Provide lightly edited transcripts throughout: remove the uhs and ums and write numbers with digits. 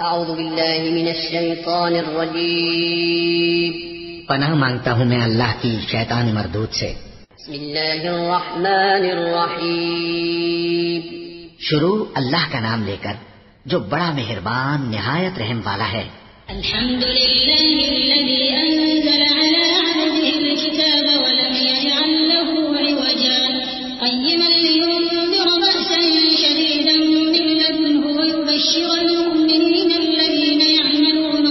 اعوذ باللہ من الشیطان الرجیم پناہ مانگتا ہوں میں اللہ کی شیطان مردود سے. بسم اللہ الرحمن الرحیم. شروع اللہ کا نام لے کر جو بڑا مہربان نہایت رحم والا ہے. الحمد للہ الذی انزل علی عبده الكتاب ولم یجعل له عوجا قیما لینذر بأسا شدیدا من لدنه ویبشر المؤمنین الذین یعملون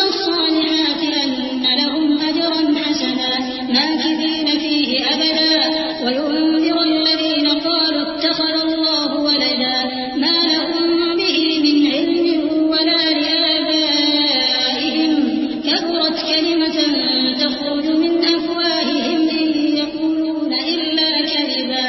الصالحات ان لهم اجرا حسنا ماکثین فیہ ابدا وینذر الذین قالوا اتخذ اللہ ولدا ما لهم به من علم ولا لآبائهم كبرت كلمة تخرج من أفواههم إن يقولون إلا كذبا.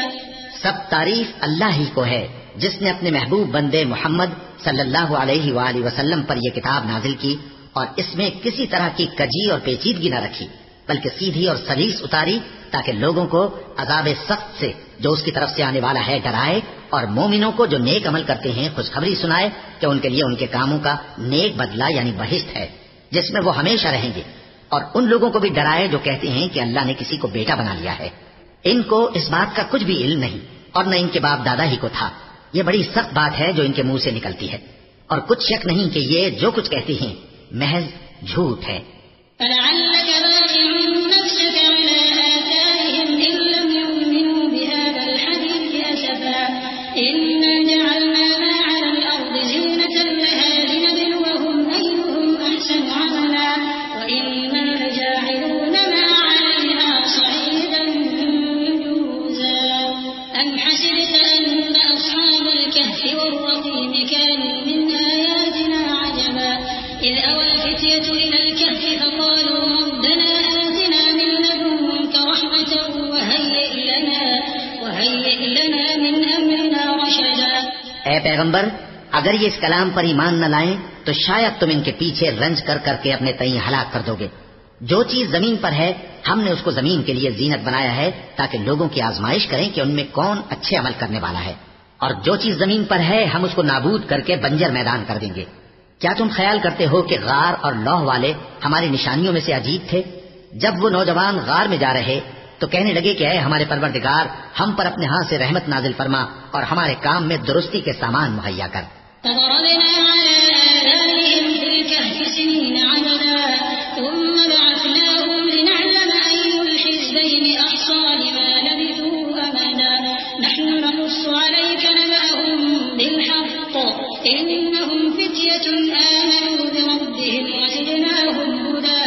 سب تعریف اللہ ہی کو ہے جس نے اپنے محبوب بندے محمد صلی اللہ علیہ وآلہ وسلم پر یہ کتاب نازل کی اور اس میں کسی طرح کی کجی اور پیچیدگی نہ رکھی بلکہ سیدھی اور سلیس اتاری تاکہ لوگوں کو عذاب سخت سے جو اس کی طرف سے آنے والا ہے ڈرائے اور مومنوں کو جو نیک عمل کرتے ہیں خوشخبری سنائے کہ ان کے لیے ان کے کاموں کا نیک بدلہ یعنی بہشت ہے جس میں وہ ہمیشہ رہیں گے، اور ان لوگوں کو بھی ڈرائے جو کہتے ہیں کہ اللہ نے کسی کو بیٹا بنا لیا ہے. ان کو اس بات کا کچھ بھی علم نہیں اور نہ ان کے باپ دادا ہی کو تھا. یہ بڑی سخت بات ہے جو ان کے منہ سے نکلتی ہے اور کچھ شک نہیں کہ یہ جو کچھ کہتے ہیں محض جھوٹ ہے. فلعلك باخع نفسك على آثارهم إن لم يؤمنوا بهذا الحديث أسفا إنا جعلنا ما على الأرض زينة لها لنبلوهم أيهم أحسن عملا وإنا لجاعلون ما عليها صعيدا جرزا. أم حسبت أن أصحاب الكهف والرقيم كانوا من آياتنا عجبا إذ أوى الفتية إلى الكهف فقالوا ربنا آتنا من لدنك رحمة وهيئ لنا من أمرنا رشدا. اے پیغمبر اگر یہ اس کلام پر ایمان نہ لائیں تو شاید تم ان کے پیچھے رنج کر کر کے اپنے تئیں ہلاک کر دو گے. جو چیز زمین پر ہے ہم نے اس کو زمین کے لیے زینت بنایا ہے تاکہ لوگوں کی آزمائش کریں کہ ان میں کون اچھے عمل کرنے والا ہے، اور جو چیز زمین پر ہے ہم اس کو نابود کر کے بنجر میدان کر دیں گے. کیا تم خیال کرتے ہو کہ غار اور لوح والے ہماری نشانیوں میں سے عجیب تھے؟ جب وہ نوجوان غار میں جا رہے تو کہنے لگے کہ اے ہمارے پروردگار ہم پر اپنے ہاں سے رحمت نازل فرما اور ہمارے کام میں درستی کے سامان مہیا کر. فضربنا على آذانهم في الكهف سنين عددا ثم بعثناهم لنعلم أي الحزبين أحصى لما لبثوا أمدا نحن نقص عليك نبأهم بالحق إنهم فتية آمنوا بربهم وزدناهم هدى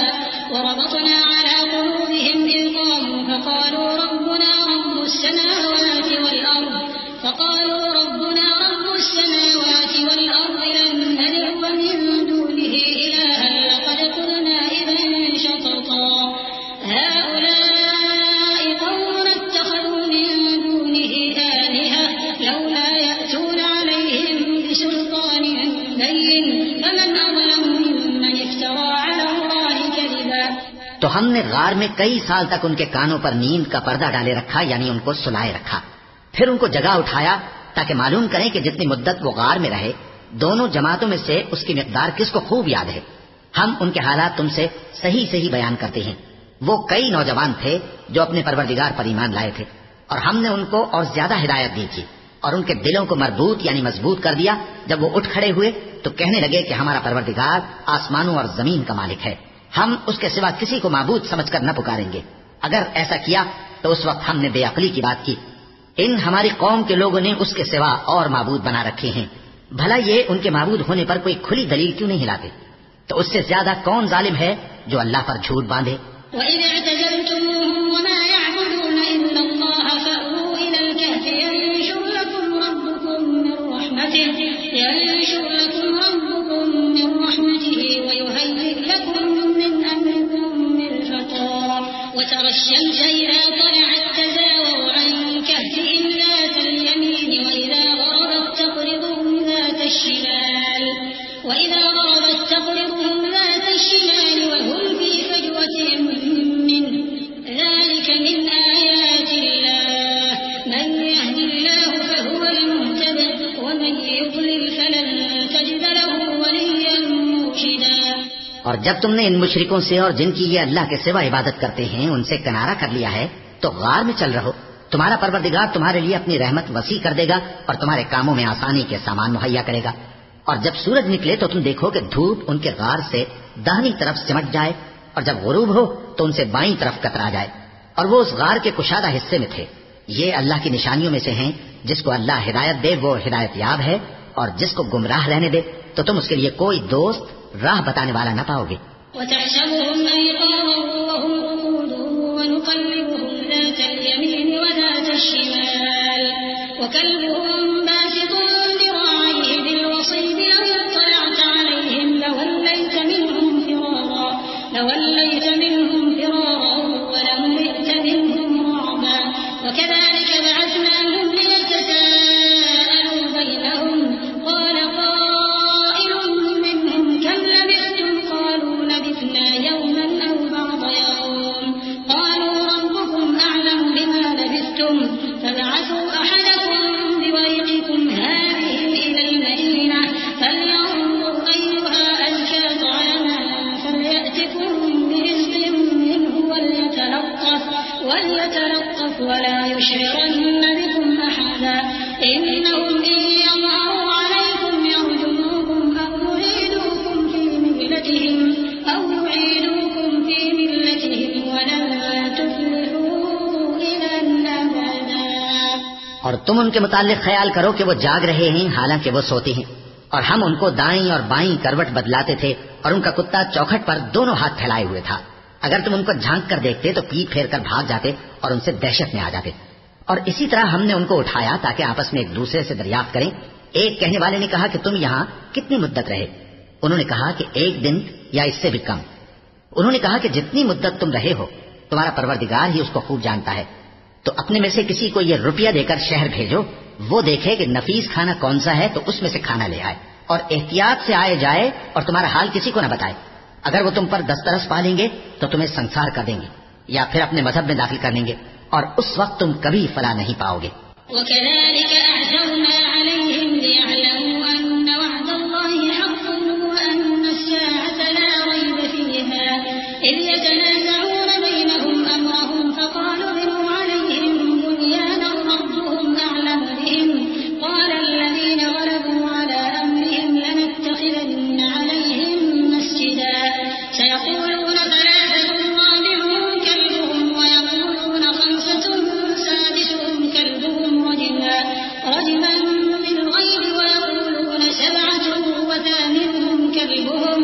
وربطنا على قلوبهم إذ قاموا فقالوا ربنا رب السماوات والأرض لن ندعو من دونه إلها لقد قلنا إذا شططا هؤلاء قوم اتخذوا من دونه آلهة لولا يأتون عليهم بسلطان بين فمن أظلم ممن افترى على الله كذبا. تو ہم نے غار میں کئی سال تک ان کے کانوں پر نیند کا پردہ ڈالے رکھا یعنی ان کو سلائے رکھا، پھر ان کو جگہ اٹھایا تاکہ معلوم کریں کہ جتنی مدت وہ غار میں رہے دونوں جماعتوں میں سے اس کی مقدار کس کو خوب یاد ہے. ہم ان کے حالات تم سے صحیح بیان کرتے ہیں. وہ کئی نوجوان تھے جو اپنے پروردگار پر ایمان لائے تھے اور ہم نے ان کو اور زیادہ ہدایت دی تھی اور ان کے دلوں کو مربوط یعنی مضبوط کر دیا. جب وہ اٹھ کھڑے ہوئے تو کہنے لگے کہ ہمارا پروردگار آسمانوں اور زمین کا مالک ہے، ہم اس کے سوا کسی کو معبود سمجھ کر نہ پکاریں گے. اگر ایسا کیا تو اس وقت ہم نے بے عقلی کی بات کی. ان ہماری قوم کے لوگوں نے اس کے سوا اور معبود بنا رکھے ہیں، بھلا یہ ان کے معبود ہونے پر کوئی کھلی دلیل کیوں نہیں لاتے؟ تو اس سے زیادہ کون ظالم ہے جو اللہ پر جھوٹ باندھے؟ وَإِذْ اعْتَزَلْتُمُوهُمْ وَمَا يَعْبُدُونَ إِلَّا اللَّهَ فَأْوُوا إِلَى الْكَهْفِ يَنشُرْ لَكُمْ رَبُّكُمْ مِنْ رَحْمَتِهِ وَيُهَيِّئْ لَكُمْ مِنْ أَمْرِكُمْ مِرْفَقًا. وَتَرَى الشَّمْسَ إِذَا طَلَعَتْ تَزَاوَرُ عَنْ كَهْفِهِمْ ذَاتَ الْيَمِينِ وَإِذَا غَرَبَتْ تَقْرِضُهُمْ ذَاتَ الشِّمَالِ وَهُمْ فِي فَجْوَةٍ مِّنْهُ ذَلِكَ مِنْ آيَاتِ اور جب تم نے ان مشرکوں سے اور جن کی یہ اللہ کے سوا عبادت کرتے ہیں ان سے کنارہ کر لیا ہے تو غار میں چل رہو، تمہارا پروردگار تمہارے لیے اپنی رحمت وسیع کر دے گا اور تمہارے کاموں میں آسانی کے سامان مہیا کرے گا۔ اور جب سورج نکلے تو تم دیکھو کہ دھوپ ان کے غار سے داہنی طرف سمٹ جائے، اور جب غروب ہو تو ان سے بائیں طرف کترا جائے، اور وہ اس غار کے کشادہ حصے میں تھے۔ یہ اللہ کی نشانیوں میں سے ہیں، جس کو اللہ ہدایت دے وہ ہدایت یاب ہے، اور جس کو گمراہ رہنے دے تو تم اس کے لیے کوئی دوست راہ بتانے والا نہ پاؤ گے۔ وتحسبهم أيقاظا وهم رقود ونقلبهم ذات اليمين وذات الشمال وكلبهم باسط ذراعيه بالوصيد لو اطلعت عليهم لوليت منهم فرارا ولملئت منهم رعبا وكذلك بعثناهم ليتساءلوا بينهم قال قائل منهم كم لبثتم قالوا لبثنا يوما أو بعض يوم قالوا ربكم أعلم بما لبثتم فابعثوا أحدكم بورقكم هذه إلى المدينة فلينظر أيها أزكى طعاما فليأتكم برزق منه وليتلطف ولا يشعرن بكم أحدا إنهم إن يظهروا عليكم يرجموكم أو يعيدوكم في ملتهم ولن تفلحوا إذا أبدا۔ اور تم ان کے متعلق خیال کرو کہ وہ جاگ رہے ہیں حالانکہ وہ سوتے ہیں، اور ہم ان کو دائیں اور بائیں کروٹ بدلاتے تھے، اور ان کا کتا چوکھٹ پر دونوں ہاتھ پھیلائے ہوئے تھا۔ اگر تم ان کو جھانک کر دیکھتے تو پیٹ پھیر کر بھاگ جاتے اور ان سے دہشت میں آ جاتے۔ اور اسی طرح ہم نے ان کو اٹھایا تاکہ آپس میں ایک دوسرے سے دریافت کریں۔ ایک کہنے والے نے کہا کہ تم یہاں کتنی مدت رہے؟ انہوں نے کہا کہ 1 دن یا اس سے بھی کم۔ انہوں نے کہا کہ جتنی مدت تم رہے ہو تمہارا پروردگار ہی اس کو خوب جانتا ہے، تو اپنے میں سے کسی کو یہ روپیہ دے کر شہر بھیجو، وہ دیکھے کہ نفیس کھانا کون سا ہے تو اس میں سے کھانا لے آئے، اور احتیاط سے آئے جائے اور تمہارا حال کسی کو نہ بتائے۔ اگر وہ تم پر دسترس پا لیں گے تو تمہیں سنسار کر دیں گے یا پھر اپنے مذہب میں داخل کر لیں گے، اور اس وقت تم کبھی فلاح نہیں پاؤ گے۔ وكذلك أعثرنا عليهم ليعلموا أن وعد الله حق وأن الساعة لا ريب فيها إذ يتنازعون بينهم أمرهم فقالوا ابنوا عليهم بنيانا ربهم أعلم بهم قال الذين غلبوا على أمرهم لنتخذن عليهم مسجدا سيقولون 3 رابعهم كلبهم ويقولون 5 سادسهم كلبهم رجما بالغيب ويقولون 7 وثامنهم كلبهم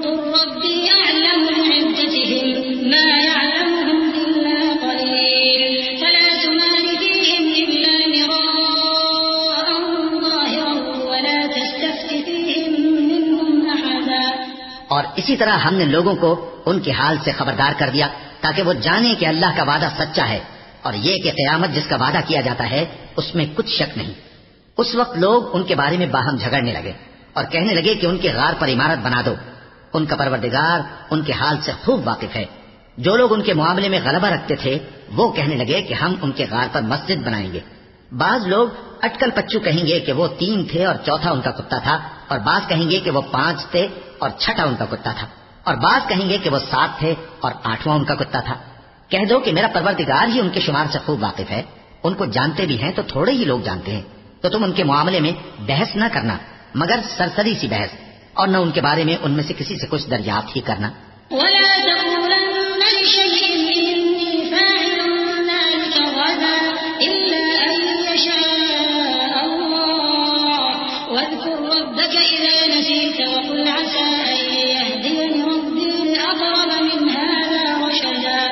قل ربي أعلم بعدتهم ما يعلمهم إلا قليل فلا تمار فيهم إلا مراء ظاهرا ولا تستفت فيهم منهم أحدا۔ اور اسی طرح ہم نے لوگوں کو ان کے حال سے خبردار کر دیا تاکہ وہ جانیں کہ اللہ کا وعدہ سچا ہے، اور یہ کہ قیامت جس کا وعدہ کیا جاتا ہے اس میں کچھ شک نہیں۔ اس وقت لوگ ان کے بارے میں باہم جھگڑنے لگے اور کہنے لگے کہ ان کے غار پر عمارت بنا دو۔ ان کا پروردگار ان کے حال سے خوب واقف ہے۔ جو لوگ ان کے معاملے میں غلبہ رکھتے تھے وہ کہنے لگے کہ ہم ان کے غار پر مسجد بنائیں گے۔ بعض لوگ اٹکل پچو کہیں گے کہ وہ 3 تھے اور چوتھا ان کا کتا تھا، اور بعض کہیں گے کہ وہ 5 تھے اور چھٹا ان کا کتا تھا، اور بعض کہیں گے کہ وہ 7 تھے اور 8واں ان کا کتا تھا۔ کہہ دو کہ میرا پروردگار ہی ان کے شمار سے خوب واقف ہے، ان کو جانتے بھی ہیں تو تھوڑے ہی لوگ جانتے ہیں، تو تم ان کے معاملے میں بحث نہ کرنا مگر سرسری سی بحث، اور نہ ان کے بارے میں ان میں سے کسی سے کچھ دریافت ہی کرنا۔ ولا تقولن لشيء إني فاعل ذلك غدا إلا أن يشاء الله واذكر ربك إذا نسيت وقل عسى أن يهديني ربي لأقرب من هذا رشدا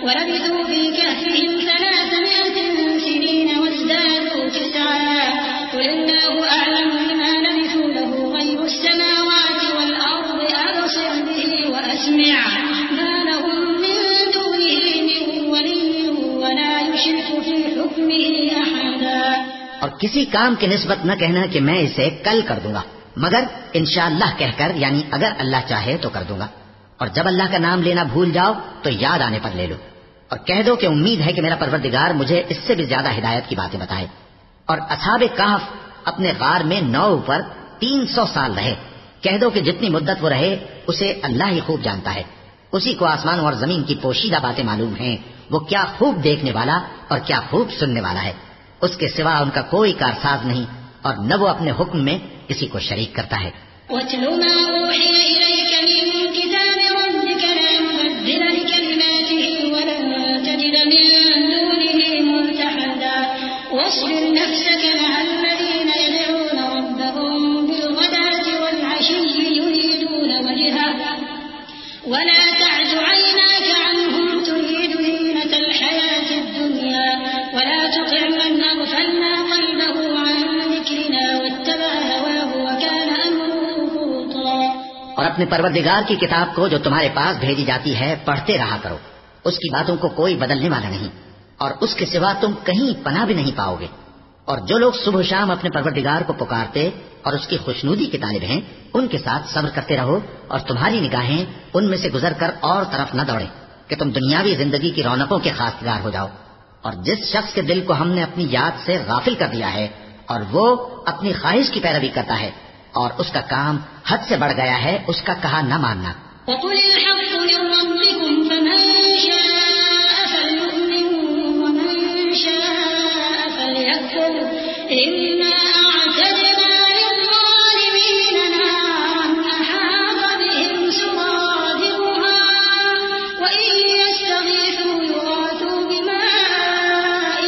ولبثوا في كهفهم 300 سنين وازدادوا 9 قل الله أعلم بما لبثوا له غيب السماوات والأرض أبصر به وأسمع ما لهم من دونه من ولي ولا يشرك في حكمه أحدا۔ اور کسی کام کی نسبت نہ کہنا کہ میں اسے کل کر دوں گا، مگر انشاءاللہ کہہ کر، یعنی اگر اللہ چاہے تو کر دوں گا، اور جب اللہ کا نام لینا بھول جاؤ تو یاد آنے پر لے لو، اور کہہ دو کہ امید ہے کہ میرا پروردگار مجھے اس سے بھی زیادہ ہدایت کی باتیں بتائے۔ اور اصحاب کہف اپنے غار میں 9 پر 300 سال رہے، کہہ دو کہ جتنی مدت وہ رہے اسے اللہ ہی خوب جانتا ہے، اسی کو آسمانوں اور زمین کی پوشیدہ باتیں معلوم ہیں، وہ کیا خوب دیکھنے والا اور کیا خوب سننے والا ہے، اس کے سوا ان کا کوئی کارساز نہیں، اور نہ وہ اپنے حکم میں کسی کو شریک کرتا ہے۔ وَاتْلُ مَا أُوحِيَ إِلَيْكَ مِن كِتَابِ رَبِّكَ لَا مُبَدِّلَ لِكَلِمَاتِهِ وَلَن تَجِدَ مِن دُونِهِ مُلْتَحَدًا وَاصْبِرْ نَفْسَكَ مَعَ الَّذِينَ يَدْعُونَ رَبَّهُم بِالْغَدَاةِ وَالْعَشِيِّ يُرِيدُونَ وَجْهَهُ وَلَا تَعْدُ عَيْنَاكَ عَنْهُمْ تُرِيدُ زِينَةَ الْحَيَاةِ الدُّنْيَا وَلَا تُطِعْ مَنْ أَغْفَلْنَا قَلْبَهُ عَن ذِكْرِنَا وَاتَّبَعَ هَوَاهُ وَكَانَ أَمْرُهُ فُرُطًا۔ اور اپنے پروردگار کی کتاب کو جو تمہارے پاس بھیجی جاتی ہے پڑھتے رہا کرو، اس کی باتوں کو کوئی بدلنے والا نہیں، اور اس کے سوا تم کہیں پناہ بھی نہیں پاؤ گے۔ اور جو لوگ صبح و شام اپنے پروردگار کو پکارتے اور اس کی خوشنودی کے طالب ہیں، ان کے ساتھ صبر کرتے رہو، اور تمہاری نگاہیں ان میں سے گزر کر اور طرف نہ دوڑے کہ تم دنیاوی زندگی کی رونقوں کے خواستگار ہو جاؤ۔ اور جس شخص کے دل کو ہم نے اپنی یاد سے غافل کر دیا ہے اور وہ اپنی خواہش کی پیروی کرتا ہے اور اس کا کام حد سے بڑھ گیا ہے، اس کا کہا نہ ماننا۔ وَقُلِ الْحَقُّ مِن رَّبِّكُمْ فَمَن شَاءَ فَلْيُؤْمِن وَمَن شَاءَ فَلْيَكْفُرْ إِنَّا أَعْتَدْنَا لِلظَّالِمِينَ نَارًا أَحَاطَ بِهِمْ سُرَادِقُهَا وَإِن يَسْتَغِيثُوا يُغَاثُوا بِمَاءٍ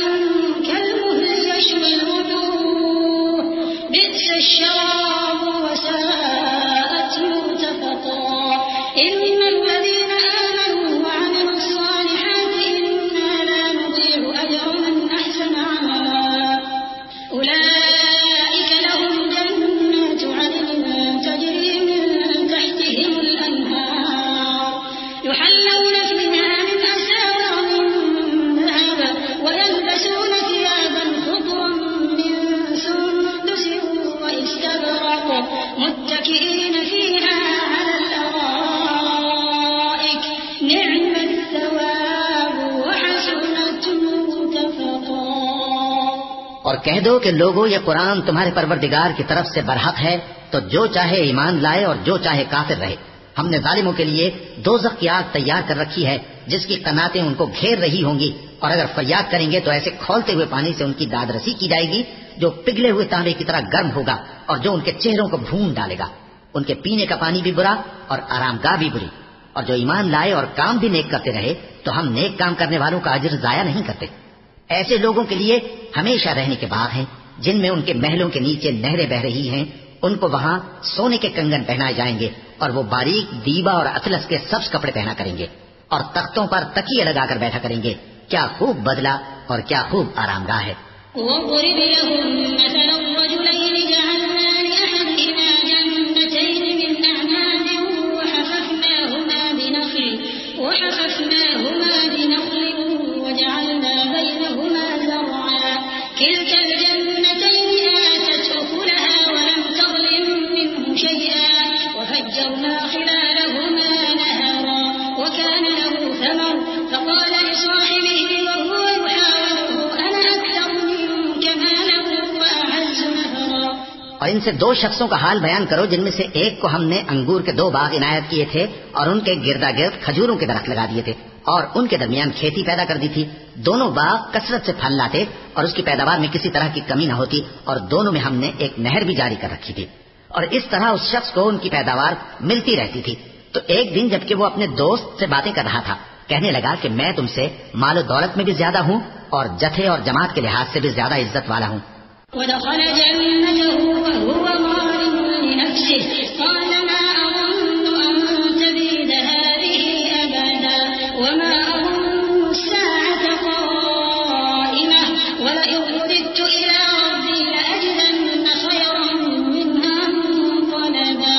كَالْمُهْلِ يَشْوِي الْوُجُوهَ بِئْسَ الشَّرَابُ وَسَاءَتْ مُرْتَفَقًا إِنَّ الَّذِينَ آمَنُوا وَعَمِلُوا الصَّالِحَاتِ إِنَّا لَا نُضِيعُ أَجْرَ مَنْ أَحْسَنَ عَمَلًا أُولَئِكَ لَهُمْ جَنَّاتُ عَدْنٍ تَجْرِي مِن تَحْتِهِمُ الْأَنْهَارُ يُحَلَّوْنَ فِيهَا مِنْ أَسَاوِرَ مِن ذَهَبٍ وَيَلْبَسُونَ ثِيَابًا خُضْرًا مِّن سُندُسٍ وَإِسْتَبْرَقٍ مُتَّكِئِينَ فِيهَا عَلَى الْأَرَائِكِ نِعْمَ الثَّوَابُ وَحَسُنَتْ مُرْتَفَقًا۔ اور کہہ دو کہ لوگو یہ قرآن تمہارے پروردگار کی طرف سے برحق ہے، تو جو چاہے ایمان لائے اور جو چاہے کافر رہے۔ ہم نے ظالموں کے لیے دوزخ کی آگ تیار کر رکھی ہے جس کی قناتیں ان کو گھیر رہی ہوں گی، اور اگر فریاد کریں گے تو ایسے کھولتے ہوئے پانی سے ان کی داد رسی کی جائے گی جو پگھلے ہوئے تانبے کی طرح گرم ہوگا اور جو ان کے چہروں کو بھون ڈالے گا۔ ان کے پینے کا پانی بھی برا اور آرام گاہ بھی بری۔ اور جو ایمان لائے اور کام بھی نیک کرتے رہے تو ہم نیک کام کرنے والوں کا اجر ضائع نہیں کرتے۔ ایسے لوگوں کے لیے ہمیشہ رہنے کے باغ ہیں جن میں ان کے محلوں کے نیچے نہریں بہ رہی ہیں، ان کو وہاں سونے کے کنگن پہنائے جائیں گے اور وہ باریک دیبا اور اطلس کے سبز کپڑے پہنا کریں گے اور تختوں پر تکیے لگا کر بیٹھا کریں گے۔ کیا خوب بدلہ اور کیا خوب آرام گاہ ہے۔ وَاضْرِبْ لَهُم مَّثَلًا رَّجُلَيْنِ جَعَلْنَا لِأَحَدِهِمَا جَنَّتَيْنِ مِنْ أَعْنَابٍ وَحَفَفْنَاهُمَا بِنَخْلٍ وَجَعَلْنَا بَيْنَهُمَا زَرْعًا كِلْتَا الْجَنَّتَيْنِ آتَتْ أُكُلَهَا وَلَمْ تَظْلِم مِّنْهُ شَيْئًا وَفَجَّرْنَا خِلَالَهُمَا نَهَرًا وَكَانَ لَهُ ثَمَرٌ فَقَالَ لِصَاحِبِهِ وَهُوَ يُحَاوِرُهُ أَنَا أَكْثَرُ مِنكَ مَالًا وَأَعَزُّ نَفَرًا۔ اور ان سے دو شخصوں کا حال بیان کرو جن میں سے ایک کو ہم نے انگور کے 2 باغ عنایت کیے تھے اور ان کے گردا گرد کھجوروں کے درخت لگا دیے تھے اور ان کے درمیان کھیتی پیدا کر دی تھی۔ دونوں باغ کثرت سے پھل لاتے اور اس کی پیداوار میں کسی طرح کی کمی نہ ہوتی، اور دونوں میں ہم نے ایک نہر بھی جاری کر رکھی تھی، اور اس طرح اس شخص کو ان کی پیداوار ملتی رہتی تھی۔ تو ایک دن جبکہ وہ اپنے دوست سے باتیں کر رہا تھا، کہنے لگا کہ میں تم سے مال و دولت میں بھی زیادہ ہوں اور جتھے اور جماعت کے لحاظ سے بھی زیادہ عزت والا ہوں۔ وَدَخَلَ جَنَّتَهُ وَهُوَ ظَالِمٌ لِنَفْسِهِ قَالَ مَا أَظُنُّ أَن تَبِيدَ هَٰذِهِ أَبَدًا وَمَا أَظُنُّ السَّاعَةَ قَائِمَةً وَلَئِن رُّدِدتُّ إِلَىٰ رَبِّي لَأَجِدَنَّ خَيْرًا مِّنْهَا مُنقَلَبًا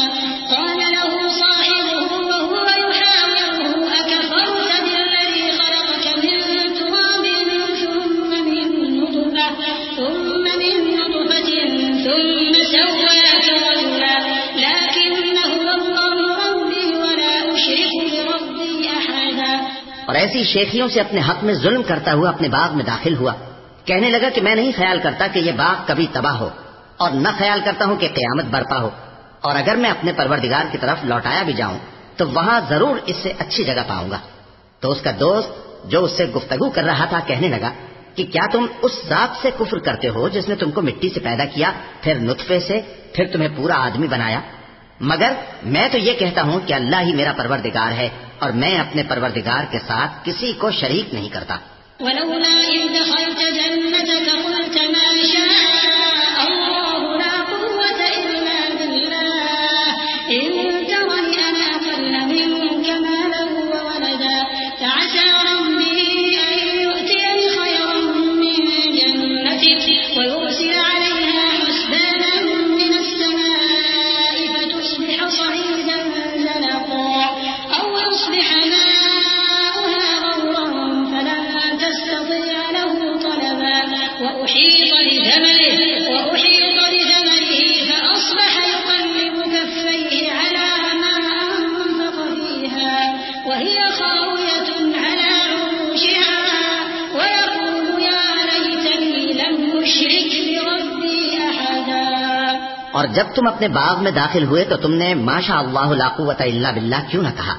قَالَ لَهُ صَاحِبُهُ وَهُوَ يُحَاوِرُهُ أَكَفَرْتَ بِالَّذِي خَلَقَكَ مِن تُرَابٍ ثُمَّ مِن نُّطْفَةٍ ثُمَّ سَوَّاكَ رَجُلًا لَّكِنَّ هُوَ اللَّهُ رَبِّي وَلَا أُشْرِكُ بِرَبِّي أَحَدًا۔ اور ایسی شیخیوں سے اپنے حق میں ظلم کرتا ہوا اپنے باغ میں داخل ہوا، کہنے لگا کہ میں نہیں خیال کرتا کہ یہ باغ کبھی تباہ ہو، اور نہ خیال کرتا ہوں کہ قیامت برپا ہو، اور اگر میں اپنے پروردگار کی طرف لوٹایا بھی جاؤں تو وہاں ضرور اس سے اچھی جگہ پاؤں گا۔ تو اس کا دوست جو اس سے گفتگو کر رہا تھا کہنے لگا کہ کیا تم اس ذات سے کفر کرتے ہو جس نے تم کو مٹی سے پیدا کیا، پھر نطفے سے، پھر تمہیں پورا آدمی بنایا؟ مگر میں تو یہ کہتا ہوں کہ اللہ ہی میرا پروردگار ہے، اور میں اپنے پروردگار کے ساتھ کسی کو شریک نہیں کرتا۔ ولولا إذ دخلت جنتك قلت ما شاء الله لا قوة إلا بالله إن ترني أنا أقل منك مالا وولدا فعسى ربي أن يؤتيني خيرا من جنتك ويرسل عليها حسبانا من السماء فتصبح صعيدا زلقا أو يصبح ماؤها غورا فلا تستطيع له طلبا وأحيط بثمره فأصبح يقلب كفيه على ما أنفق فيها وهي خاوية على عروشها ويقول يا ليتني لم أشرك بربي أحدا۔ اور جب تم اپنے باغ میں داخل ہوئے تو تم نے ماشاء اللہ لا قوت الا باللہ کیوں نہ کہا؟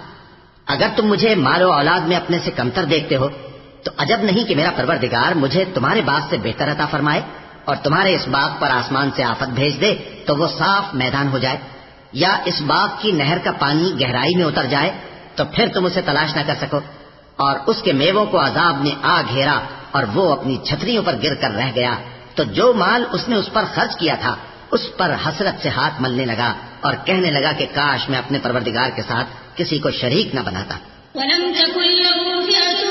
اگر تم مجھے مال و اولاد میں اپنے سے کمتر دیکھتے ہو تو عجب نہیں کہ میرا پروردگار مجھے تمہارے باغ سے بہتر عطا فرمائے اور تمہارے اس باغ پر آسمان سے آفت بھیج دے تو وہ صاف میدان ہو جائے، یا اس باغ کی نہر کا پانی گہرائی میں اتر جائے تو پھر تم اسے تلاش نہ کر سکو، اور اس کے میووں کو عذاب نے آ گھیرا اور وہ اپنی چھتریوں پر گر کر رہ گیا، تو جو مال اس نے اس پر خرچ کیا تھا اس پر حسرت سے ہاتھ ملنے لگا اور کہنے لگا کہ کاش میں اپنے پروردگار کے ساتھ کسی کو شریک نہ بناتا۔ ولم تكن له فئة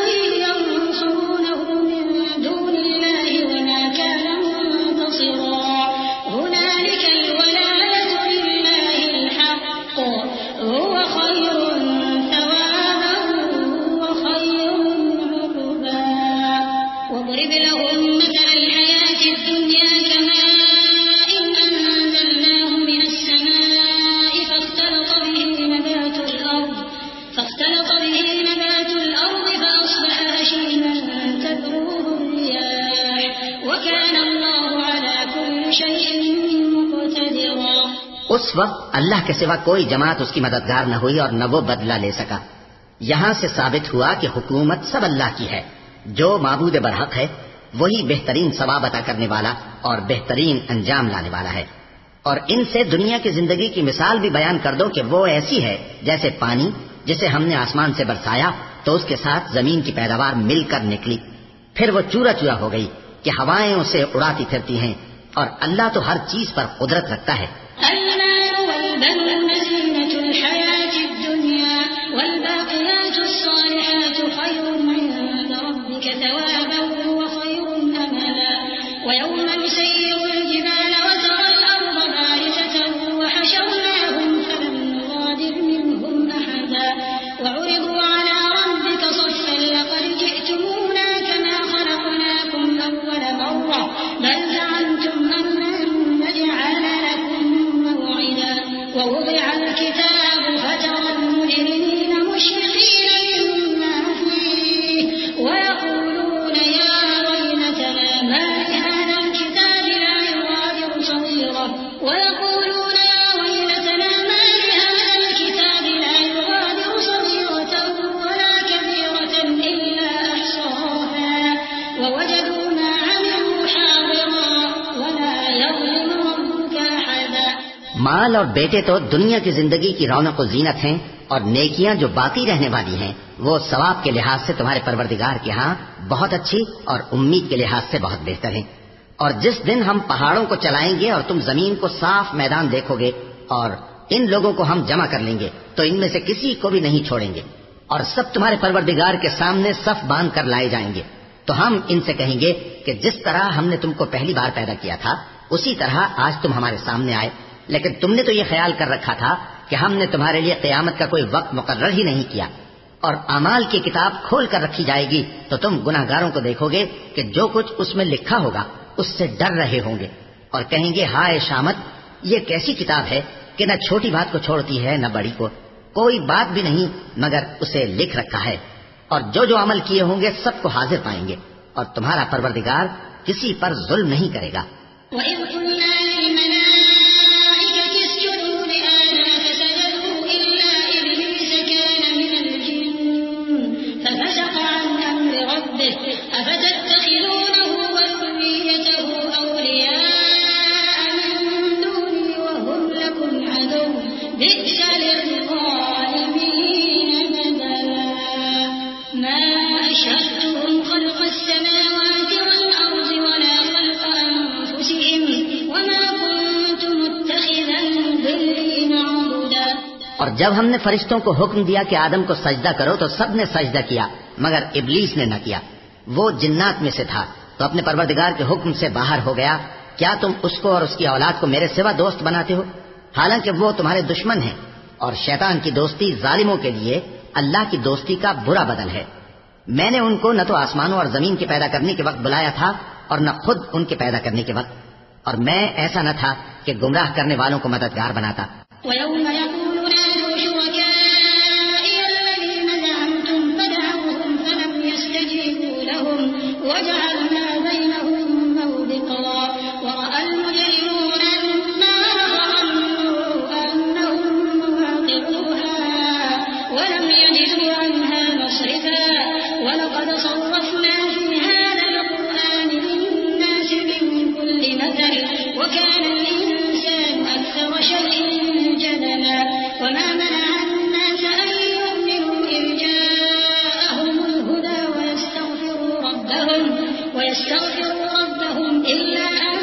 ينصرونه من دون الله وما كان منتصرا هنالك الولاية لله الحق هو خير ثوابا وخير عقبا واضرب لهم مثل الحياة الدنيا كماء أنزلناه من السماء فاختلط به نبات الأرض فأصبح هشيما تذروه الرياح وكان الله على كل شيء مقتدرا۔ اس وقت اللہ کے سوا کوئی جماعت اس کی مددگار نہ ہوئی اور نہ وہ بدلہ لے سکا۔ یہاں سے ثابت ہوا کہ حکومت سب اللہ کی ہے، جو معبود برحق ہے وہی بہترین ثواب عطا کرنے والا اور بہترین انجام لانے والا ہے۔ اور ان سے دنیا کی زندگی کی مثال بھی بیان کر دو کہ وہ ایسی ہے جیسے پانی جسے ہم نے آسمان سے برسایا تو اس کے ساتھ زمین کی پیداوار مل کر نکلی، پھر وہ چورا چورا ہو گئی کہ ہوائیں اسے اڑاتی پھرتی ہیں، اور اللہ تو ہر چیز پر قدرت رکھتا ہے۔ المال والبنون زينة الحياة الدنيا والباقيات الصالحات خير عند ربك ثوابا وخير أملا ويوم نسير الجبال وترى الأرض بارزة وحشرناهم فلم نغادر منهم أحدا وعرضوا على ربك صفا لقد جئتمونا كما خلقناكم أول مرة بل زعمتم أن لن نجعل لكم موعدا ووضع الكتاب فترى المجرمين مشفقين مما فيه ويقولون يا ويلتنا ما لهذا الكتاب لا يغادر صغيرة ولا كبيرة إلا أحصاها ووجدوا ما عملوا حاضرا ولا يظلم ربك أحدا۔ مال اور بیٹے تو دنیا کی زندگی کی رونق و زینت ہیں، اور نیکیاں جو باقی رہنے والی ہیں وہ ثواب کے لحاظ سے تمہارے پروردگار کے ہاں بہت اچھی اور امید کے لحاظ سے بہت بہتر ہیں۔ اور جس دن ہم پہاڑوں کو چلائیں گے اور تم زمین کو صاف میدان دیکھو گے اور ان لوگوں کو ہم جمع کر لیں گے تو ان میں سے کسی کو بھی نہیں چھوڑیں گے، اور سب تمہارے پروردگار کے سامنے صف باندھ کر لائے جائیں گے، تو ہم ان سے کہیں گے کہ جس طرح ہم نے تم کو پہلی بار پیدا کیا تھا اسی طرح آج تم ہمارے سامنے آئے، لیکن تم نے تو یہ خیال کر رکھا تھا کہ ہم نے تمہارے لیے قیامت کا کوئی وقت مقرر ہی نہیں کیا، اور اعمال کی کتاب کھول کر رکھی جائے گی تو تم گناہگاروں کو دیکھو گے کہ جو کچھ اس میں لکھا ہوگا اس سے ڈر رہے ہوں گے، اور کہیں گے ہائے شامت، یہ کیسی کتاب ہے کہ نہ چھوٹی بات کو چھوڑتی ہے نہ بڑی کو، کوئی بات بھی نہیں مگر اسے لکھ رکھا ہے، اور جو جو عمل کیے ہوں گے سب کو حاضر پائیں گے، اور تمہارا پروردگار کسی پر ظلم نہیں کرے گا۔ وَإِذْ قُلْنَا لِلْمَلَائِكَةِ اسْجُدُوا اور جب ہم نے فرشتوں کو حکم دیا کہ آدم کو سجدہ کرو تو سب نے سجدہ کیا مگر ابلیس نے نہ کیا، وہ جنات میں سے تھا تو اپنے پروردگار کے حکم سے باہر ہو گیا۔ کیا تم اس کو اور اس کی اولاد کو میرے سوا دوست بناتے ہو، حالانکہ وہ تمہارے دشمن ہیں، اور شیطان کی دوستی ظالموں کے لیے اللہ کی دوستی کا برا بدل ہے۔ میں نے ان کو نہ تو آسمانوں اور زمین کے پیدا کرنے کے وقت بلایا تھا اور نہ خود ان کے پیدا کرنے کے وقت، اور میں ایسا نہ تھا کہ گمراہ کرنے والوں کو مددگار بناتا۔ وَيَوْمَ يَقُولُ نَادُوا شُرَكَائِيَ الَّذِينَ زَعَمْتُمْ فَدَعَوْهُمْ فَلَمْ يَسْتَجِيبُوا لَهُمْ وَجَعَلْنَا بَيْنَهُم مَّوْبِقًا وَرَأَى الْمُجْرِمُونَ النَّارَ فَظَنُّوا أَنَّهُم مُّوَاقِعُوهَا وَلَمْ يَجِدُوا عَنْهَا مَصْرِفًا وَلَقَدْ صَرَّفْنَا فِي هَٰذَا الْقُرْآنِ لِلنَّاسِ مِن كُلِّ مَثَلٍ وَكَانَ الْإِنسَانُ أَكْثَرَ شَيْءٍ جَدَلًا وَمَا مَنَعَ النَّاسَ أَن يُؤْمِنُوا إِذْ جَاءَهُمُ الْهُدَىٰ وَيَسْتَغْفِرُوا رَبَّهُمْ إِلَّا أَن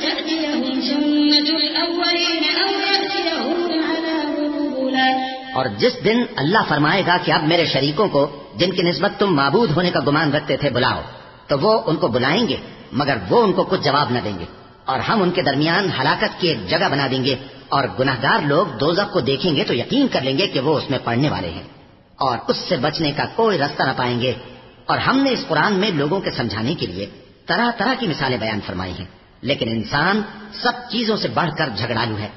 تَأْتِيَهُمْ سُنَّةُ الْأَوَّلِينَ أَوْ يَأْتِيَهُمُ الْعَذَابُ قُبُلًا۔ اور جس دن اللہ فرمائے گا کہ اب میرے شریکوں کو جن کی نسبت تم معبود ہونے کا گمان رکھتے تھے بلاؤ، تو وہ ان کو بلائیں گے مگر وہ ان کو کچھ جواب نہ دیں گے، اور ہم ان کے درمیان ہلاکت کی ایک جگہ بنا دیں گے، اور گناہگار لوگ دوزخ کو دیکھیں گے تو یقین کر لیں گے کہ وہ اس میں پڑنے والے ہیں، اور اس سے بچنے کا کوئی راستہ نہ پائیں گے۔ اور ہم نے اس قرآن میں لوگوں کے سمجھانے کے لیے طرح طرح کی مثالیں بیان فرمائی ہیں، لیکن انسان سب چیزوں سے بڑھ کر جھگڑالو ہے،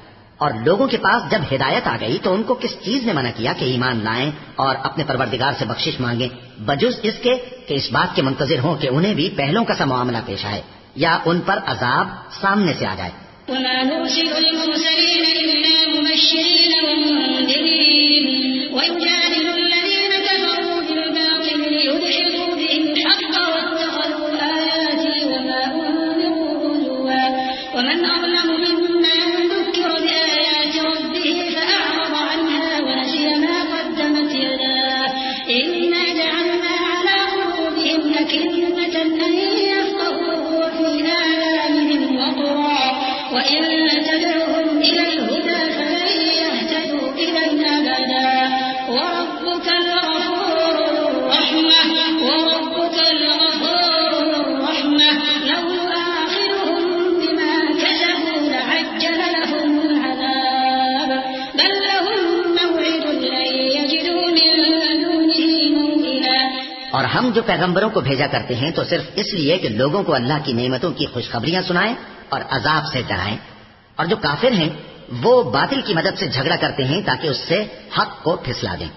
اور لوگوں کے پاس جب ہدایت آ گئی تو ان کو کس چیز نے منع کیا کہ ایمان لائیں اور اپنے پروردگار سے بخشش مانگیں، بجز اس کے کہ اس بات کے منتظر ہوں کہ انہیں بھی پہلوں کا سا معاملہ پیش آئے یا ان پر عذاب سامنے سے آ جائے۔ وَمَا نُرْسِلُ الْمُرْسَلِينَ إِلَّا مُبَشِّرِينَ وَمُنذِرِينَ وَيُجَادِلُ الَّذِينَ كَفَرُوا بِالْبَاطِلِ لِيُدْحِضُوا بِهِ الْحَقَّ وَاتَّخَذُوا آيَاتِي وَمَا أُنذِرُوا هُزُوًا وَمَنْ أَظْلَمُ مِمَّن ذُكِّرَ بِآيَاتِ رَبِّهِ فَأَعْرَضَ عَنْهَا وَنَسِيَ مَا قَدَّمَتْ يَدَاهُ إِنَّا جَعَلْنَا عَلَىٰ قُلُوبِهِمْ أَكِنَّةً أَن يَفْقَهُوهُ وَفِي آذَانِهِمْ وَقْرًا وَإِن تَدْعُهُمْ إِلَى الْهُدَىٰ فَلَن يَهْتَدُوا إِذًا أَبَدًا وَرَبُّكَ الْغَفُورُ الرَّحِيمُ لَوْ يُؤَاخِذُهُم بِمَا كَسَبُوا لَعَجَّلَ لَهُمُ الْعَذَابَ بَل لَّهُم مَّوْعِدٌ لَّن يَجِدُوا مِن دُونِهِ مَوْئِلًا۔ اور ہم جو پیغمبروں کو بھیجا کرتے ہیں تو صرف اس لیے کہ لوگوں کو اللہ کی نعمتوں کی خوشخبریاں سنائیں اور عذاب سے ڈرائیں، اور جو کافر ہیں وہ باطل کی مدد سے جھگڑا کرتے ہیں تاکہ اس سے حق کو پھسلا دیں،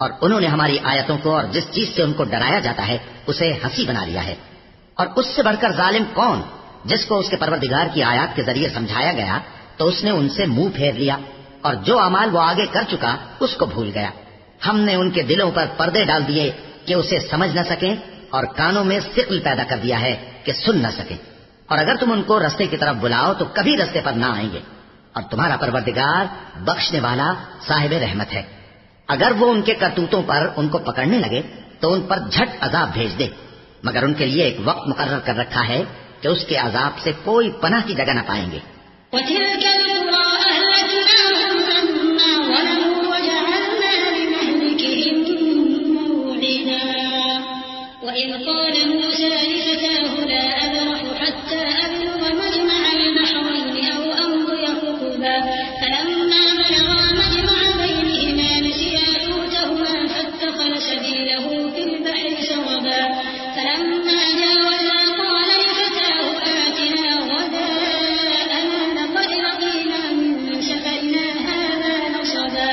اور انہوں نے ہماری آیتوں کو اور جس چیز سے ان کو ڈرایا جاتا ہے اسے ہنسی بنا لیا ہے۔ اور اس سے بڑھ کر ظالم کون، جس کو اس کے پروردگار کی آیات کے ذریعے سمجھایا گیا تو اس نے ان سے منہ پھیر لیا، اور جو اعمال وہ آگے کر چکا اس کو بھول گیا۔ ہم نے ان کے دلوں پر پردے ڈال دیے کہ اسے سمجھ نہ سکیں، اور کانوں میں ثقل پیدا کر دیا ہے کہ سن نہ سکیں، اور اگر تم ان کو رستے کی طرف بلاؤ تو کبھی رستے پر نہ آئیں گے، اور تمہارا پروردگار بخشنے والا صاحب رحمت ہے۔ اگر وہ ان کے کرتوتوں پر ان کو پکڑنے لگے تو ان پر جھٹ عذاب بھیج دے، مگر ان کے لیے ایک وقت مقرر کر رکھا ہے کہ اس کے عذاب سے کوئی پناہ کی جگہ نہ پائیں گے۔ وَتِلْكَ الْقُرَىٰ أَهْلَكْنَاهُمْ لَمَّا ظَلَمُوا وَجَعَلْنَا لِمَهْلِكِهِم مَّوْعِدًا وَإِذْ قَالَ مُوسَىٰ لِفَتَاهُ لَا أَبْرَحُ حَتَّىٰ أَبْلُغَ مَجْمَعَ الْبَحْرَيْنِ أَوْ أَمْضِيَ حُقُبًا فَلَمَّا بَلَغَا مَجْمَعَ بَيْنِهِمَا نَسِيَا حُوتَهُمَا فَاتَّخَذَ سَبِيلَهُ فِي الْبَحْرِ سَرَبًا فَلَمَّا جَاوَزَا قَالَ لِفَتَاهُ آتِنَا غَدَاءَنَا لَقَدْ لَقِينَا مِن سَفَرِنَا هَٰذَا نَصَبًا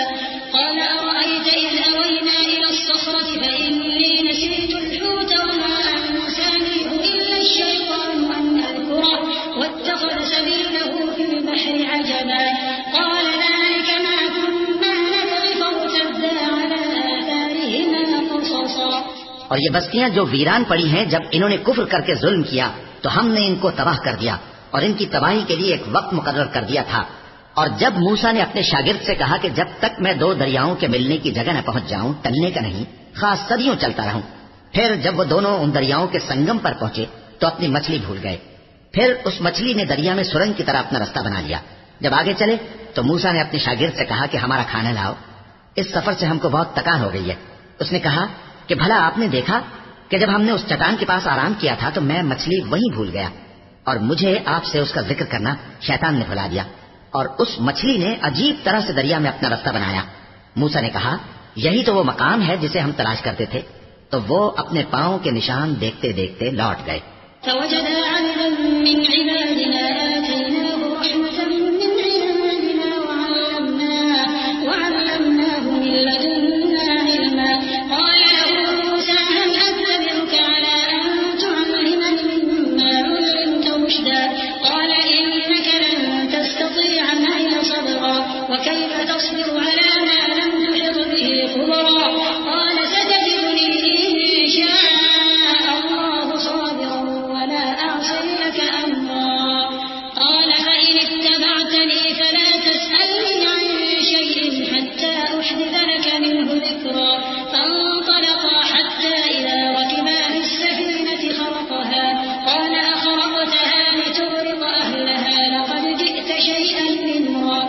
قَالَ أَرَأَيْتَ إِذْ أَوَيْنَا إِلَى الصَّخْرَةِ فَإِنِّي نَسِيتُ الْحُوتَ وَمَا أَنسَانِيهُ إِلَّا الشَّيْطَانُ أَنْ أَذْكُرَهُ وَاتَّخَذَ سَبِيلَهُ فِي الْبَحْرِ عَجَبًا قَالَ ذَٰلِكَ مَا كُنَّا نَبْغِ فَارْتَدَّا عَلَىٰ آثَارِهِمَا قَصَصًا۔ اور یہ بستیاں جو ویران پڑی ہیں جب انہوں نے کفر کر کے ظلم کیا تو ہم نے ان کو تباہ کر دیا اور ان کی تباہی کے لیے ایک وقت مقرر کر دیا تھا۔ اور جب موسیٰ نے اپنے شاگرد سے کہا کہ جب تک میں دو دریاؤں کے ملنے کی جگہ نہ پہنچ جاؤں ٹلنے کا نہیں، خاص صدیوں چلتا رہوں، پھر جب وہ دونوں ان دریاؤں کے سنگم پر پہنچے تو اپنی مچھلی بھول گئے، پھر اس مچھلی نے دریا میں سرنگ کی طرح اپنا راستہ بنا لیا۔ جب آگے چلے تو موسیٰ نے اپنے شاگرد سے کہا کہ ہمارا کھانا لاؤ، اس سفر سے ہم کو بہت تکان ہو گئی ہے۔ اس نے کہا کہ بھلا آپ نے دیکھا کہ جب ہم نے اس چٹان کے پاس آرام کیا تھا تو میں مچھلی وہیں بھول گیا، اور مجھے آپ سے اس کا ذکر کرنا شیطان نے بھلا دیا، اور اس مچھلی نے عجیب طرح سے دریا میں اپنا رستہ بنایا۔ موسیٰ نے کہا یہی تو وہ مقام ہے جسے ہم تلاش کرتے تھے، تو وہ اپنے پاؤں کے نشان دیکھتے دیکھتے لوٹ گئے۔ فوجد عبدا من عبادنا آتيناه رحمة من عندنا وعلمناه من لدنا علما قال له موسى هل أتبعك على أن تعلمني مما علمت رشدا قال إنك لن تستطيع معي صبرا وكيف تصبر على ما لم تحط به خبرا قال ستجدني إن شاء الله صابرا ولا أعصي لك أمرا قال فإن اتبعتني فلا تسألني عن شيء حتى أحدث لك منه ذكرا فانطلقا حتى إذا ركبا في السفينة خرقها قال أخرقتها لتغرق أهلها لقد جئت شيئا إمرا۔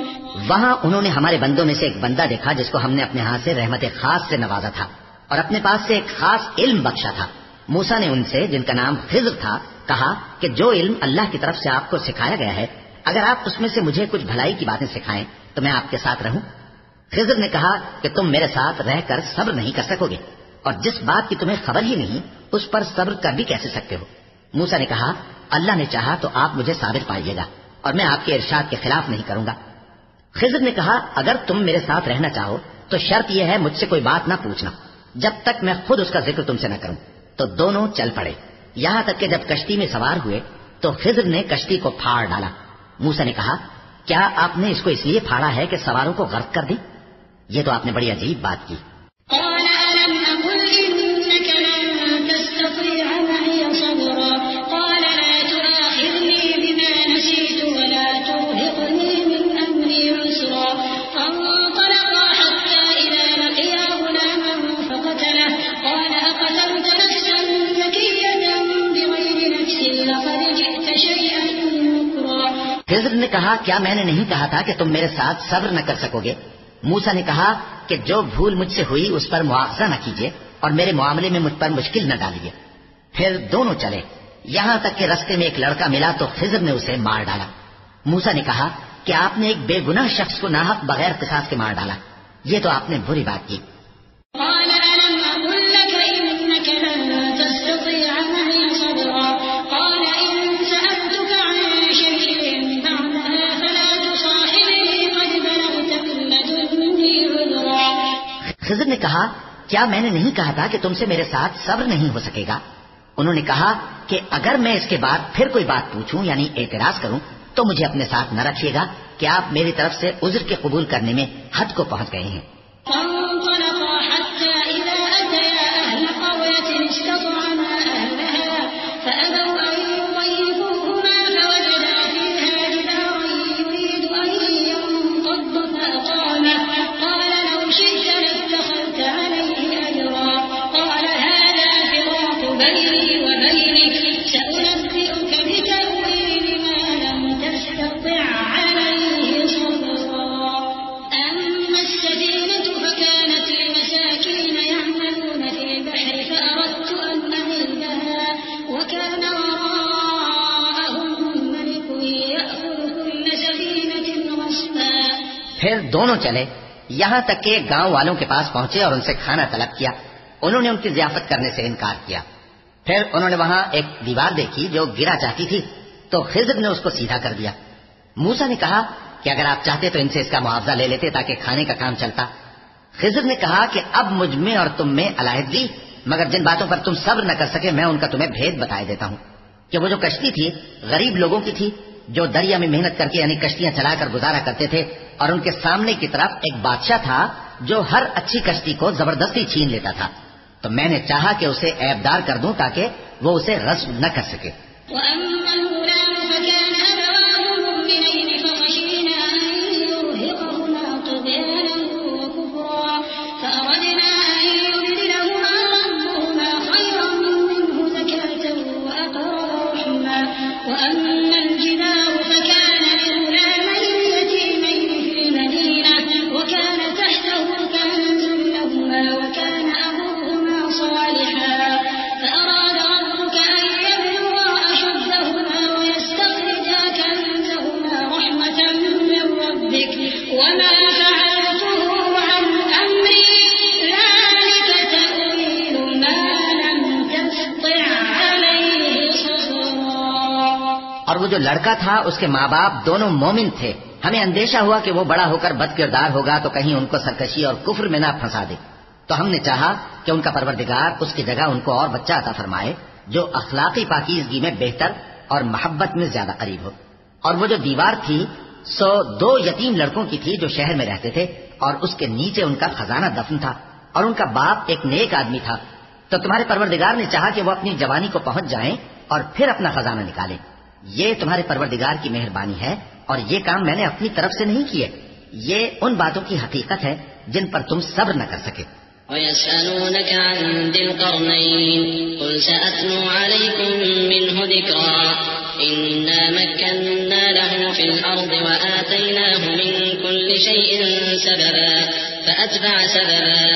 وہاں انہوں نے ہمارے بندوں میں سے ایک بندہ دیکھا جس کو ہم نے اپنے ہاتھ سے رحمت خاص سے نوازا تھا اور اپنے پاس سے ایک خاص علم بخشا تھا۔ موسیٰ نے ان سے جن کا نام خضر تھا کہا کہ جو علم اللہ کی طرف سے آپ کو سکھایا گیا ہے اگر آپ اس میں سے مجھے کچھ بھلائی کی باتیں سکھائیں تو میں آپ کے ساتھ رہوں۔ خضر نے کہا کہ تم میرے ساتھ رہ کر صبر نہیں کر سکو گے، اور جس بات کی تمہیں خبر ہی نہیں اس پر صبر کر بھی کیسے سکتے ہو؟ موسیٰ نے کہا اللہ نے چاہا تو آپ مجھے ثابت پائیے گا اور میں آپ کے ارشاد کے خلاف نہیں کروں گا۔ خضر نے کہا اگر تم میرے ساتھ رہنا چاہو تو شرط یہ ہے مجھ سے کوئی بات نہ پوچھنا جب تک میں خود اس کا ذکر تم سے نہ کروں۔ تو دونوں چل پڑے، یہاں تک کہ جب کشتی میں سوار ہوئے تو خضر نے کشتی کو پھاڑ ڈالا۔ موسیٰ نے کہا کیا آپ نے اس کو اس لیے پھاڑا ہے کہ سواروں کو غرق کر دیں؟ یہ تو آپ نے بڑی عجیب بات کی۔ قال ألم أقل إنك لن تستطيع معي صبرا قال لا تؤاخذني بما نسيت ولا ترهقني من أمري عسرا فانطلقا حتى إذا لقيا غلاما فقتله قال أقتلت نفسا زكية بغير نفس لقد جئت شيئا نكرا۔ خضر نے کہا کیا میں نے نہیں کہا تھا کہ تم میرے ساتھ صبر نہ کر سکو گے؟ موسیٰ نے کہا کہ جو بھول مجھ سے ہوئی اس پر مواخذہ نہ کیجیے اور میرے معاملے میں مجھ پر مشکل نہ ڈالیے۔ پھر دونوں چلے، یہاں تک کہ رستے میں ایک لڑکا ملا تو خضر نے اسے مار ڈالا۔ موسیٰ نے کہا کہ آپ نے ایک بے گناہ شخص کو ناحق بغیر قصاص کے مار ڈالا، یہ تو آپ نے بری بات کی۔ قال ألم أقل لك إنك لن تستطيع معي صبرا قال إن سألتك عن شيء بعدها فلا تصاحبني قد بلغت من لدني عذرا۔ خضر نے کہا کیا میں نے نہیں کہا تھا کہ تم سے میرے ساتھ صبر نہیں ہو سکے گا؟ انہوں نے کہا کہ اگر میں اس کے بعد پھر کوئی بات پوچھوں یعنی اعتراض کروں تو مجھے اپنے ساتھ نہ رکھیے گا کہ آپ میری طرف سے عذر کے قبول کرنے میں حد کو پہنچ گئے ہیں۔ فانطلقا حتى إذا أتيا أهل قرية استطعما أهلها فأبوا أن يضيفوهما فوجدا فيها جدارا يريد أن ينقض فأقامه قال لو شئت لاتخذت عليه أجرا قال هذا فراق بيني وبينك سأنبئك بتأويل ما لم تستطع عليه صبرا أما السفينة فكانت لمساكين يعملون في البحر فأردت أن أعيبها وكان وراءهم ملك يأخذ كل سفينة غصبا۔ پھر دونوں چلے، یہاں تک کہ گاؤں والوں کے پاس پہنچے اور ان سے کھانا طلب کیا۔ انہوں نے ان کی ضیافت کرنے سے انکار کیا۔ پھر انہوں نے وہاں ایک دیوار دیکھی جو گرا چاہتی تھی تو خضر نے اس کو سیدھا کر دیا۔ موسیٰ نے کہا کہ اگر آپ چاہتے تو ان سے اس کا معاوضہ لے لیتے تاکہ کھانے کا کام چلتا۔ خضر نے کہا کہ اب مجھ میں اور تم میں علیحدگی، مگر جن باتوں پر تم صبر نہ کر سکے میں ان کا تمہیں بھید بتائے دیتا ہوں کہ وہ جو کشتی تھی غریب لوگوں کی تھی جو دریا میں محنت کر کے یعنی کشتیاں چلا کر گزارا کرتے تھے، اور ان کے سامنے کی طرف ایک بادشاہ تھا جو ہر اچھی کشتی کو زبردستی چھین لیتا تھا، تو میں نے چاہا کہ اسے عیبدار کر دوں تاکہ وہ اسے غصب نہ کر سکے۔ وأما الغلام فكان أبواه مؤمنين فخشينا أن يرهقهما طغيانا وكفرا فأردنا أن يبدلهما ربهما خيرا منه زكاة وأقرب رحما وأما الجدار فكان لغلامين يتيمين في المدينة وكان تحته كنز ربك وما فعلته عن أمري ذلك تأويل ما لم تستطع عليه صبرا. اور وہ جو لڑکا تھا اس کے ماں باپ دونوں مومن تھے. ہمیں اندیشہ ہوا کہ وہ بڑا ہو کر بد کردار ہوگا تو کہیں ان کو سرکشی اور کفر میں نہ پھنسا دے. تو ہم نے چاہا کہ ان کا پروردگار اس کی جگہ ان کو اور بچہ عطا فرمائے جو اخلاقی پاکیزگی میں بہتر اور محبت میں زیادہ قریب ہو. اور وہ جو دیوار تھی سو 2 یتیم لڑکوں کی تھی جو شہر میں رہتے تھے اور اس کے نیچے ان کا خزانہ دفن تھا اور ان کا باپ ایک نیک آدمی تھا. تو تمہارے پروردگار نے چاہا کہ وہ اپنی جوانی کو پہنچ جائیں اور پھر اپنا خزانہ نکالیں. یہ تمہارے پروردگار کی مہربانی ہے اور یہ کام میں نے اپنی طرف سے نہیں کیے. یہ ان باتوں کی حقیقت ہے جن پر تم صبر نہ کر سکے. ويسألونك عن ذي القرنين قل سأتلو عليكم منه ذكرا إنا مكنا له في الأرض وآتيناه من كل شيء سببا فأتبع سببا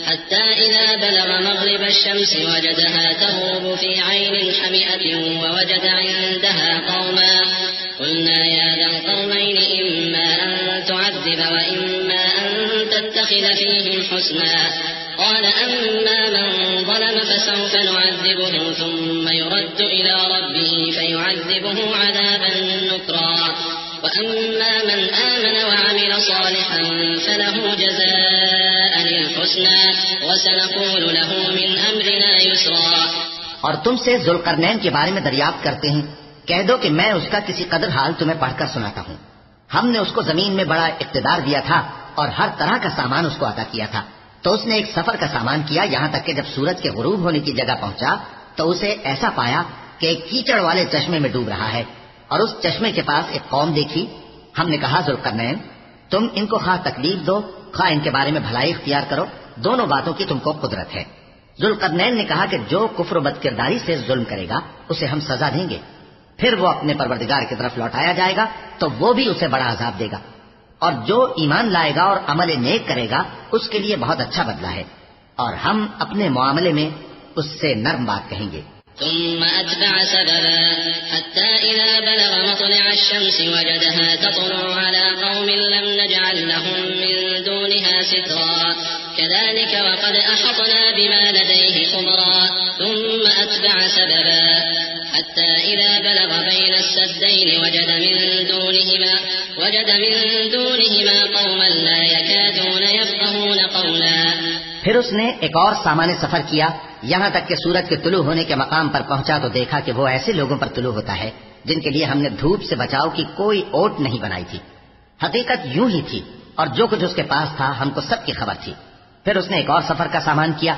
حتى إذا بلغ مغرب الشمس وجدها تغرب في عين حمئة ووجد عندها قوما قلنا يا ذا القرنين إما أن تعذب وإما أن تتخذ فيهم حسنا قال أما من ظلم فسوف نعذبه ثم يرد إلى ربه فيعذبه عذابا نكرا وأما من آمن وعمل صالحا فله جزاء الحسنى وسنقول له من أمرنا يسرا. اور تم سے ذوالقرنین کے بارے میں دریافت کرتے ہیں. کہہ دو کہ میں اس کا کسی قدر حال تمہیں پڑھ کر سناتا ہوں. ہم نے اس کو زمین میں بڑا اقتدار دیا تھا اور ہر طرح کا سامان اس کو عطا کیا تھا. تو اس نے ایک سفر کا سامان کیا یہاں تک کہ جب سورج کے غروب ہونے کی جگہ پہنچا تو اسے ایسا پایا کہ ایک کیچڑ والے چشمے میں ڈوب رہا ہے اور اس چشمے کے پاس ایک قوم دیکھی. ہم نے کہا ذوالقرنین تم ان کو خواہ تکلیف دو خواہ ان کے بارے میں بھلائی اختیار کرو, دونوں باتوں کی تم کو قدرت ہے. ذوالقرنین نے کہا کہ جو کفر و بد کرداری سے ظلم کرے گا اسے ہم سزا دیں گے, پھر وہ اپنے پروردگار کی طرف لوٹایا جائے گا تو وہ بھی اسے بڑا عذاب دے گا, اور جو ایمان لائے گا اور عمل نیک کرے گا اس کے لیے بہت اچھا بدلہ ہے, اور ہم اپنے معاملے میں اس سے نرم بات کہیں گے. ثم أتبع سببا حتى إذا بلغ مطلع الشمس وجدها تطلع على قوم لم نجعل لهم من دونها سترا كذلك وقد أحطنا بما لديه خبرا ثم أتبع سببا حتى إذا بلغ بين السدين وجد من دونهما قوما لا يكادون يفقهون قولا. پھر اس نے ایک اور سامان سفر کیا یہاں تک کہ سورج کے طلوع ہونے کے مقام پر پہنچا تو دیکھا کہ وہ ایسے لوگوں پر طلوع ہوتا ہے جن کے لیے ہم نے دھوپ سے بچاؤ کی کوئی اوٹ نہیں بنائی تھی. حقیقت یوں ہی تھی اور جو کچھ اس کے پاس تھا ہم کو سب کی خبر تھی. پھر اس نے ایک اور سفر کا سامان کیا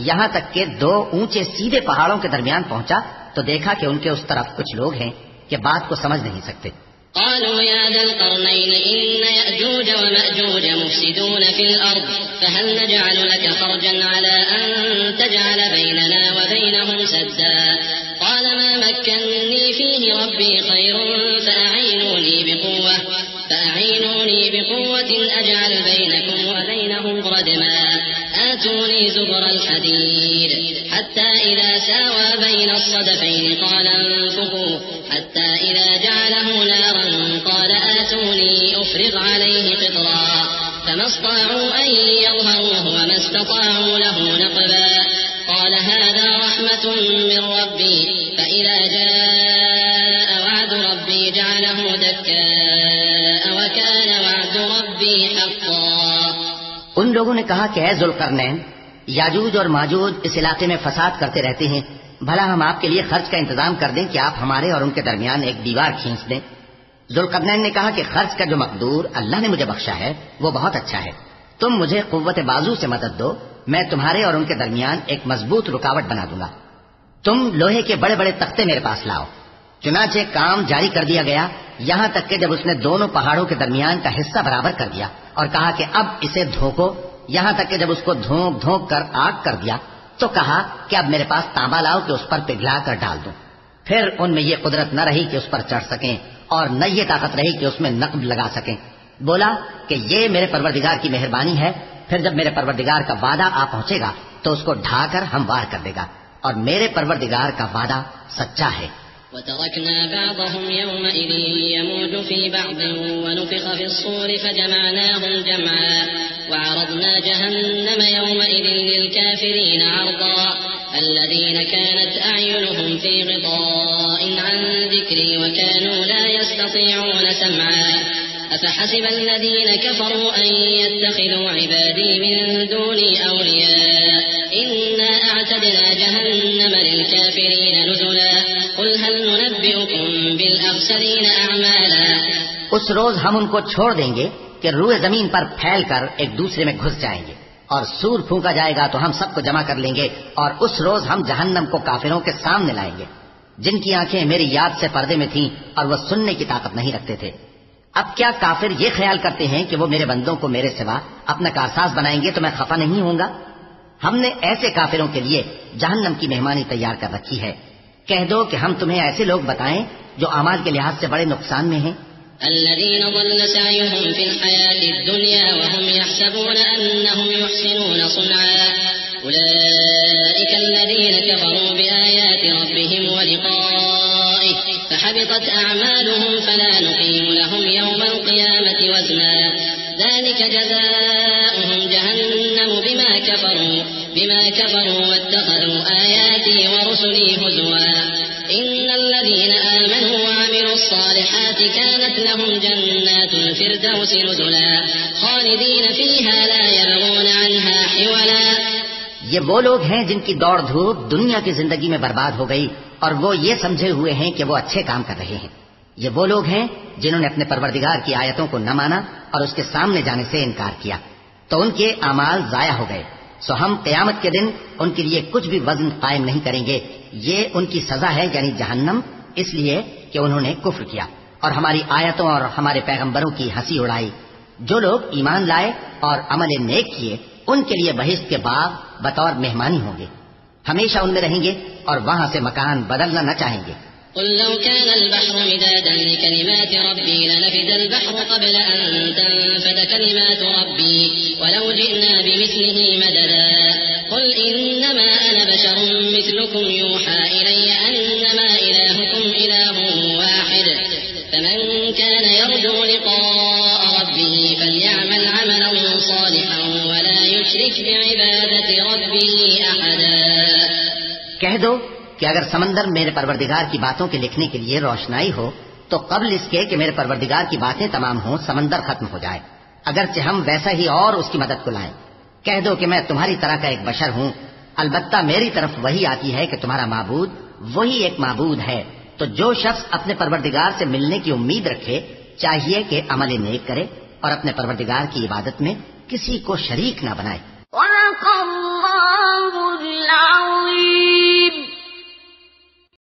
یہاں تک کہ 2 اونچے سیدھے پہاڑوں کے درمیان پہنچا تو دیکھا کہ ان کے اس طرف کچھ لوگ ہیں کہ بات کو سمجھ نہیں سکتے. قالوا يا ذا القرنين إن يأجوج ومأجوج مفسدون في الأرض فهل نجعل لك خرجا على أن تجعل بيننا وبينهم سدا قال ما مكنني فيه ربي خير فأعينوني بقوة أجعل بينكم وبينهم ردما آتوني زبر الحديد حتى إذا ساوى بين الصدفين قال انفخوا حتى إذا جعله نارا قال آتوني أفرغ عليه قطرا فما استطاعوا أن يظهروه وما استطاعوا له نقبا قال هذا رحمة من ربي فإذا جاء وعد ربي جعله دكاء وكان وعد ربي حقا. ان لوگوں نے کہا کہ اے ذوالقرنین یاجوج اور ماجوج اس علاقے میں فساد کرتے رہتے ہیں, بھلا ہم آپ کے لیے خرچ کا انتظام کر دیں کہ آپ ہمارے اور ان کے درمیان ایک دیوار کھینچ دیں. ذوالقرنین نے کہا کہ خرچ کا جو مقدور اللہ نے مجھے بخشا ہے وہ بہت اچھا ہے, تم مجھے قوت بازو سے مدد دو, میں تمہارے اور ان کے درمیان ایک مضبوط رکاوٹ بنا دوں گا. تم لوہے کے بڑے بڑے تختے میرے پاس لاؤ. چنانچہ کام جاری کر دیا گیا یہاں تک کہ جب اس نے دونوں پہاڑوں کے درمیان کا حصہ برابر کر دیا اور کہا کہ اب اسے دھوکو, یہاں تک کہ جب اس کو دھونک دھونک کر آگ کر دیا تو کہا کہ اب میرے پاس تانبا لاؤ کہ اس پر پگھلا کر ڈال دوں. پھر ان میں یہ قدرت نہ رہی کہ اس پر چڑھ سکیں اور نہ یہ طاقت رہی کہ اس میں نقب لگا سکیں. بولا کہ یہ میرے پروردگار کی مہربانی ہے, پھر جب میرے پروردگار کا وعدہ آ پہنچے گا تو اس کو ڈھا کر ہموار کر دے گا, اور میرے پروردگار کا وعدہ سچا ہے. وتركنا بعضهم يومئذ يموج في بعض ونفخ في الصور فجمعناهم جمعا وعرضنا جهنم يومئذ للكافرين عرضا الذين كانت أعينهم في غطاء عن ذكري وكانوا لا يستطيعون سمعا أفحسب الذين كفروا أن يتخذوا عبادي من دوني أولياء إنا أعتدنا جهنم للكافرين نزلا قل هل ننبئكم بالأخسرين أعمالا اس روز ہم ان کو چھوڑ دیں گے کہ روئے زمین پر پھیل کر ایک دوسرے میں گھس جائیں گے اور سور پھونکا جائے گا تو ہم سب کو جمع کر لیں گے اور اس روز ہم جہنم کو کافروں کے سامنے لائیں گے جن کی آنکھیں میری یاد سے پردے میں تھیں اور وہ سننے کی طاقت نہیں رکھتے تھے. اب کیا کافر یہ خیال کرتے ہیں کہ وہ میرے بندوں کو میرے سوا اپنا کارساز بنائیں گے تو میں خفا نہیں ہوں گا؟ ہم نے ایسے کافروں کے لیے جہنم کی مہمانی تیار کر رکھی ہے. کہہ دو کہ ہم تمہیں ایسے لوگ بتائیں جو اعمال کے لحاظ سے بڑے نقصان میں ہیں. الذين ضل سعيهم في الحياة الدنيا وهم يحسبون أنهم يحسنون صنعا أولئك الذين كفروا بآيات ربهم ولقائه فحبطت أعمالهم فلا نقيم لهم يوم القيامة وزنا ذلك جزاؤهم جهنم بما كفروا واتخذوا آياتي ورسلي هزوا إن الذين آمنوا وعملوا الصالحات كانت لهم جنات الفردوس نزلا خالدين فيها لا يبغون عنها حولا. یہ وہ لوگ ہیں جن کی دوڑ دھوپ دنیا کی زندگی میں برباد ہو گئی اور وہ یہ سمجھے ہوئے ہیں کہ وہ اچھے کام کر رہے ہیں. یہ وہ لوگ ہیں جنہوں نے اپنے پروردگار کی آیتوں کو نہ مانا اور اس کے سامنے جانے سے انکار کیا تو ان کے اعمال ضائع ہو گئے. سو ہم قیامت کے دن ان کے لیے کچھ بھی وزن قائم نہیں کریں گے. یہ ان کی سزا ہے یعنی جہنم اس لیے کہ انہوں نے کفر کیا اور ہماری آیتوں اور ہمارے پیغمبروں کی ہنسی اڑائی. جو لوگ ایمان لائے اور عمل نیک کیے ان کے لیے بہشت کے باغ بطور مہمانی ہوں گے. ہمیشہ ان میں رہیں گے اور وہاں سے مکان بدلنا نہ چاہیں گے. قل لو كان البحر مدادا لكلمات ربي لنفد البحر قبل أن تنفد كلمات ربي ولو جئنا بمثله مددا قل إنما أنا بشر مثلكم يوحى إلي أنما إلهكم إله واحد فمن كان يرجو لقاء ربه فليعمل عملا صالحا ولا يشرك بعبادة ربه أحدا. کہہ دو کہ اگر سمندر میرے پروردگار کی باتوں کے لکھنے کے لیے روشنائی ہو تو قبل اس کے کہ میرے پروردگار کی باتیں تمام ہوں سمندر ختم ہو جائے اگرچہ ہم ویسا ہی اور اس کی مدد کو لائیں. کہہ دو کہ میں تمہاری طرح کا ایک بشر ہوں البتہ میری طرف وہی آتی ہے کہ تمہارا معبود وہی ایک معبود ہے. تو جو شخص اپنے پروردگار سے ملنے کی امید رکھے چاہیے کہ عمل نیک کرے اور اپنے پروردگار کی عبادت میں کسی کو شریک نہ بنائے.